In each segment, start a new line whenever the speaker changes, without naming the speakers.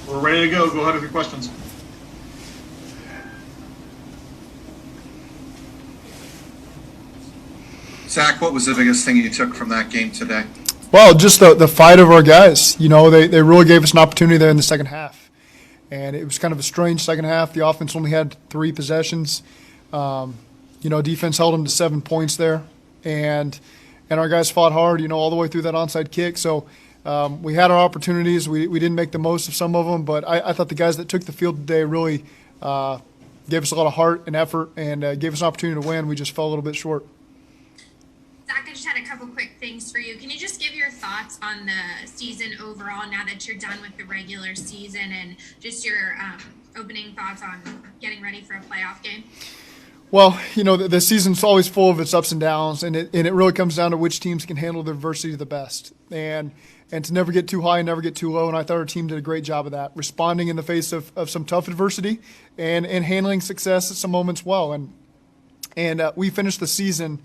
We're ready to go. Go ahead with your questions.
Zac, what was the biggest thing you took from that game today?
Well, just the fight of our guys. They really gave us an opportunity there in the second half. And it was kind of a strange second half. The offense only had 3 possessions. Defense held them to 7 points there. And our guys fought hard, all the way through that onside kick. So we had our opportunities. We didn't make the most of some of them. But I thought the guys that took the field today really gave us a lot of heart and effort and gave us an opportunity to win. We just fell a little bit short.
Zac, I just had a couple quick things for you. Can you just give your thoughts on the season overall now that you're done with the regular season, and just your opening thoughts on getting ready for a playoff game?
Well, the season's always full of its ups and downs, and it really comes down to which teams can handle the adversity the best. And to never get too high and never get too low, and I thought our team did a great job of that, responding in the face of some tough adversity and handling success at some moments well. And we finished the season,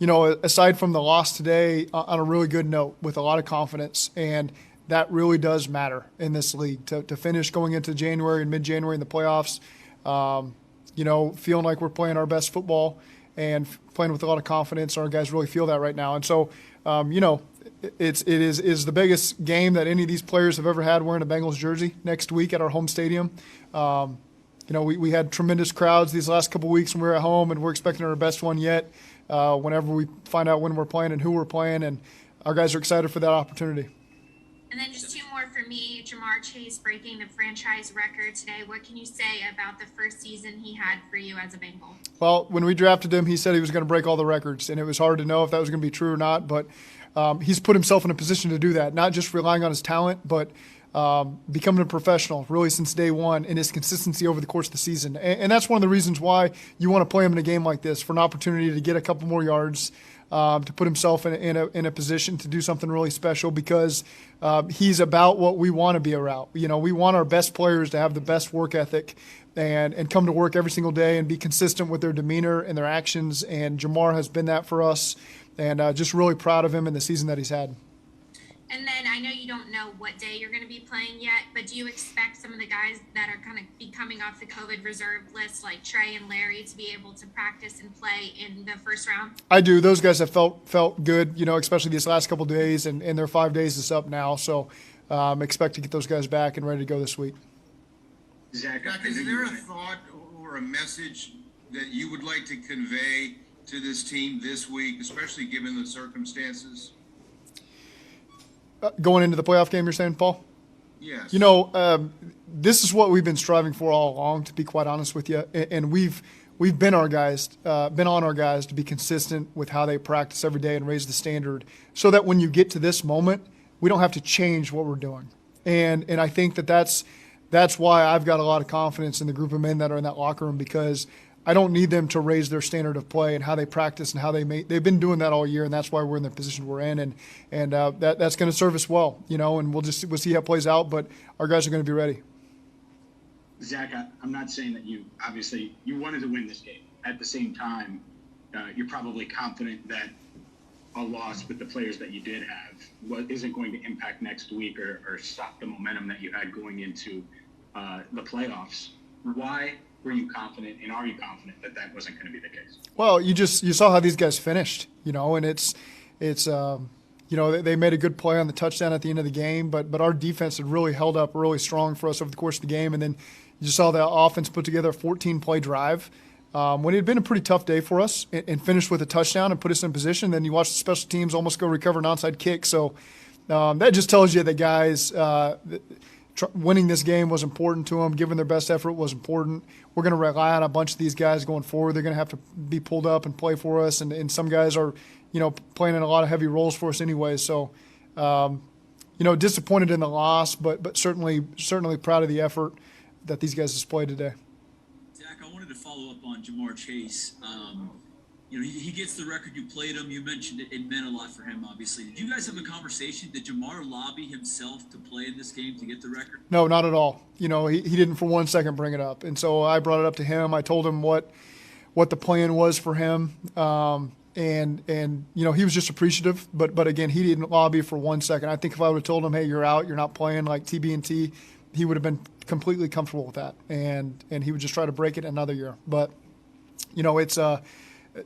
aside from the loss today, on a really good note with a lot of confidence. And that really does matter in this league, to finish going into January and mid-January in the playoffs, feeling like we're playing our best football and playing with a lot of confidence. Our guys really feel that right now. And so, it is the biggest game that any of these players have ever had wearing a Bengals jersey next week at our home stadium. We had tremendous crowds these last couple of weeks when we were at home, and we're expecting our best one yet. Whenever we find out when we're playing and who we're playing, and our guys are excited for that opportunity.
And then just 2 more for me. Jamar Chase breaking the franchise record today. What can you say about the first season he had for you as a Bengal?
Well, when we drafted him, he said he was going to break all the records, and it was hard to know if that was going to be true or not, but he's put himself in a position to do that, not just relying on his talent, but becoming a professional really since day one, and his consistency over the course of the season. And that's one of the reasons why you want to play him in a game like this, for an opportunity to get a couple more yards, to put himself in a position to do something really special, because he's about what we want to be around. We want our best players to have the best work ethic and come to work every single day and be consistent with their demeanor and their actions. And Jamar has been that for us, and just really proud of him in the season that he's had.
And then I know you don't know what day you're going to be playing yet, but do you expect some of the guys that are going to be coming off the COVID reserve list, like Trey and Larry, to be able to practice and play in the first round?
I do. Those guys have felt good, especially these last couple of days, and their 5 days is up now. So expect to get those guys back and ready to go this week.
Zac, is there a thought or a message that you would like to convey to this team this week, especially given the circumstances?
Going into the playoff game, you're saying, Paul?
Yes.
This is what we've been striving for all along, to be quite honest with you. And we've been on our guys to be consistent with how they practice every day and raise the standard, so that when you get to this moment, we don't have to change what we're doing. And I think that's why I've got a lot of confidence in the group of men that are in that locker room, because I don't need them to raise their standard of play and how they practice and how they've been doing that all year, and that's why we're in the position we're in, and that's going to serve us well, and we'll see how it plays out, but our guys are going to be ready.
Zac, I'm not saying that you wanted to win this game. At the same time, you're probably confident that a loss with the players that you did have isn't going to impact next week or stop the momentum that you had going into the playoffs. Why were you confident, and are you confident that wasn't going to be the case?
Well, you saw how these guys finished, and it's they made a good play on the touchdown at the end of the game, but our defense had really held up really strong for us over the course of the game, and then you saw the offense put together a 14-play drive when it had been a pretty tough day for us, and finished with a touchdown and put us in position. Then you watch the special teams almost go recover an onside kick. So that just tells you that guys winning this game was important to them. Giving their best effort was important. We're going to rely on a bunch of these guys going forward. They're going to have to be pulled up and play for us, and some guys are, playing in a lot of heavy roles for us anyway. So, disappointed in the loss, but certainly proud of the effort that these guys displayed today.
Zac, I wanted to follow up on Jamar Chase. He gets the record. You played him. You mentioned it meant a lot for him, obviously. Did you guys have a conversation? Did Jamar lobby himself to play in this game to get the record?
No, not at all. He didn't for 1 second bring it up. And so I brought it up to him. I told him what the plan was for him. And he was just appreciative. But again, he didn't lobby for 1 second. I think if I would have told him, hey, you're out, you're not playing like TB&T, he would have been completely comfortable with that, and he would just try to break it another year. But it's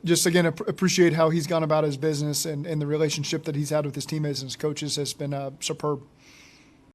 just again appreciate how he's gone about his business, and the relationship that he's had with his teammates and his coaches has been superb.